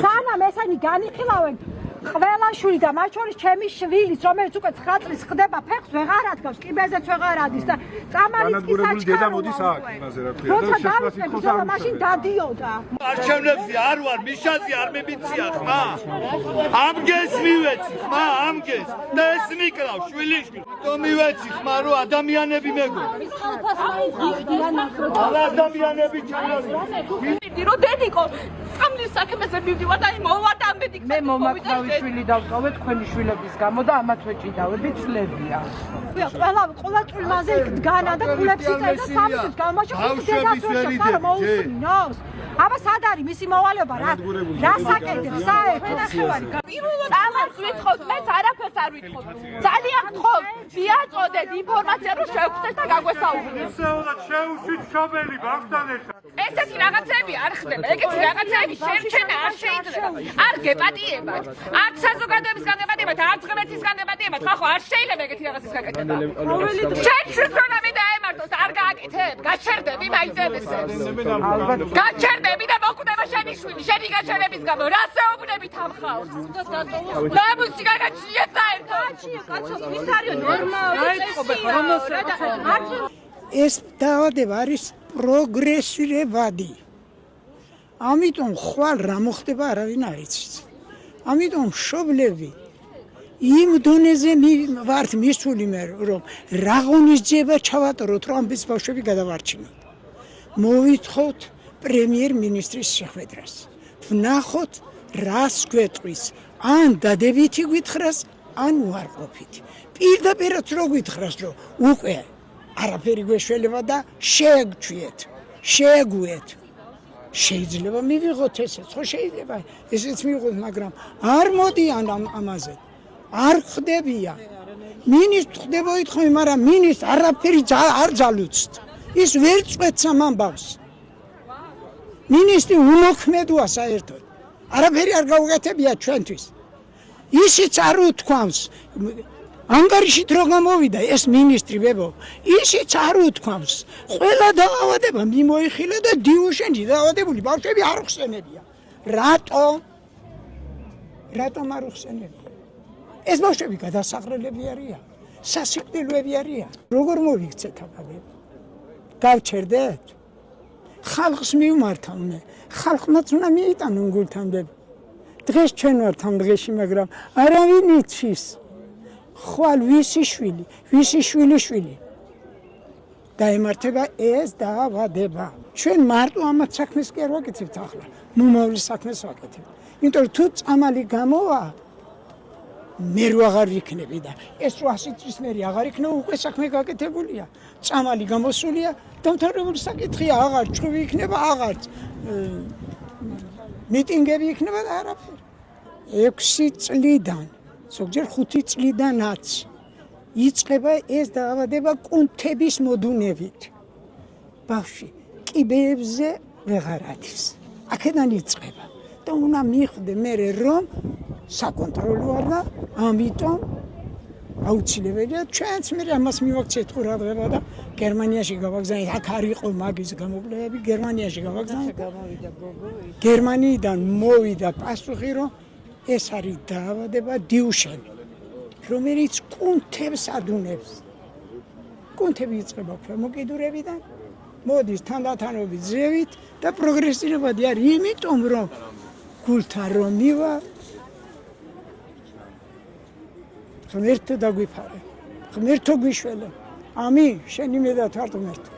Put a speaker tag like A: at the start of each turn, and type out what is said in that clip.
A: სანამ ესენი განიხილავენ ყველა შვილი და მათ შორის ჩემი შვილის, რომელიც უკვე 9 წლის ხდება, ფეხს ვეღარ ადგავს, კიბეზეც ვეღარ ადის და წამალიც კი საჩქაროა. როცა დავიწყე, მაშინ დადიოდა.
B: არჩევნებზე არ ვარ, მიშაზე არ მემიცია ხმა. ამგეს მივეცი ხმა, ამგეს. და ეს მიკლავ შვილიშვილი. თო მივეცი ხმა, რომ ადამიანები მეგო. ადამიანები ჩამოვიდნენ.
C: რო დედიკო წამლის საქმეზე მივდივარ და აი მოვარ და ამბედი
D: მე მომაკვდავი შვილი დავწოვე თქვენი შვილების გამო და ამათ ვეჭიდავები წლებია.
A: ყველა წვიმაზე დგანა და კულებს იწერდა 3 წლის გამოში ხუთი დედას არა მოусმინოს. აბა სად არის მისი მოვალეობა რა საკეთებს საერთოდ ნახევარი
C: წამალს ვითხოვთ მეც არაფერს არ ვითხოვთ ძალიან გთხოვთ მიაწოდეთ ინფორმაცია რომ შევხვდეთ და გაგვესაუბროთ
B: ისეულად შეუშვით შობელი ბავშვთან ერთად
C: ესეთი რაღაცები არ ხდება ეგეთი რაღაცები შემჩენა არ შეიძლება არ გეპატიებათ არც საზოგადოებისგან გეპატიებათ არც ღმერთისგან გეპატიებათ ხახო არ შეიძლება ეგეთი რაღაცის გაკეთება შენ შენ მე დაემართოს არ გააკეთებ გაჩერდები მაიძებესე გაჩერდები და მოკვდება შენი შვილი შენი გაჩერების გამო რა საუბრებით ამ ხალხს ნამუსი გაგაჩნია საერთოდ კაცო ის არის ნორმალური
E: ეს დაავადება არის პროგრესირებადი. ამიტომ ხვალ რა მოხდება არავინ არ იცის. ამიტომ მშობლები იმ დონეზე ვართ მისული მე რომ რა ღონისძიება ჩავატაროთ რომ ამის ბავშვები გადავარჩინოთ. მოვითხოვთ პრემიერ-მინისტრის შეხვედრას. ვნახოთ რას გვეტყვის. ან დადებითი გვითხრას, ან უარყოფით. პირდაპირაც რო გვითხრას რომ უკვე არაფერი გვეშველება და შეეგჩვიეთ, შეეგუეთ. შეიძლება მივიღოთ ესეც, ხო შეიძლება ესეც მივიღოთ, მაგრამ არ მოდიან ამაზე. არ ხდებია. მინისტრ ხდებოით ხოლმე, მაგრამ მინისტრ არაფერი არ ძალუცთ. ის ვერ წვეთს ამ ამბავს. მინისტრი უმოქმედოა საერთოდ. არაფერი არ გაუგეთებია ჩვენთვის. ისიც არ უთქვამს ანგარიშით რო გამოვიდა ეს მინისტრი ბებო, ისიც არ უთქვამს. ყველა დაავადება მიმოიხილა და დიუშენში დაავადებული ბავშვები არ ხსენებია. რატომ არ ხსენებია? ეს ბავშვები გადასახრელები არიან, სასიკვდილოები არიან. როგორ მოვიქცეთ აბა? გავჩერდეთ? ხალხს მივმართავნე, ხალხმაც უნდა მიიტანონ გულთან ბებო. დღეს ჩვენ ვართ ამ დღეში, მაგრამ არავინ იცის. ხვალ ვისი შვილიშვილი დაემართება ეს დაავადება. ჩვენ მარტო ამათ საქმეს კი არ ვაკეთებთ ახლა, მომავლის საქმეს ვაკეთებთ. იმიტომ რომ თუ წამალი გამოვა, მე რო აღარ ვიქნები და ეს 100 წლის მერე აღარ იქნება, უკვე საქმე გაკეთებულია. წამალი გამოსულია, დამთავრებული საკითხია, აღარ ჩხუბი იქნება, აღარც მიტინგები იქნება და არაფერი. 6 წლიდან ზოგჯერ 5 წლიდანაც იწყება ეს დაავადება კუნთების მოდუნებით. ბავშვი კიბეებზე ვეღარ ადის. აქედან იწყება და უნდა მიხვდე მე რომ საკონტროლო არ და ამიტომ აუცილებელია ჩვენც მე ამას მივაქციეთ ყურადღება და გერმანიაში გავაგზავნეთ. აქ არ იყო მაგის გამოკვლევები, გერმანიაში გავაგზავნეთ. გერმანიიდან მოვიდა პასუხი რომ ეს არის დაავადება დიუშენი, რომელიც კუნთებს ადუნებს. კუნთები იწყება ქვემოკიდურებიდან, მოდის თანდათანობით ზევით და პროგრესირებადი არის, იმიტომ რომ გულთან რომ მივა, ღმერთო დაგვიფარე, ღმერთო გვიშველე. ამინ, შენი მე და თვარ ღმერთო.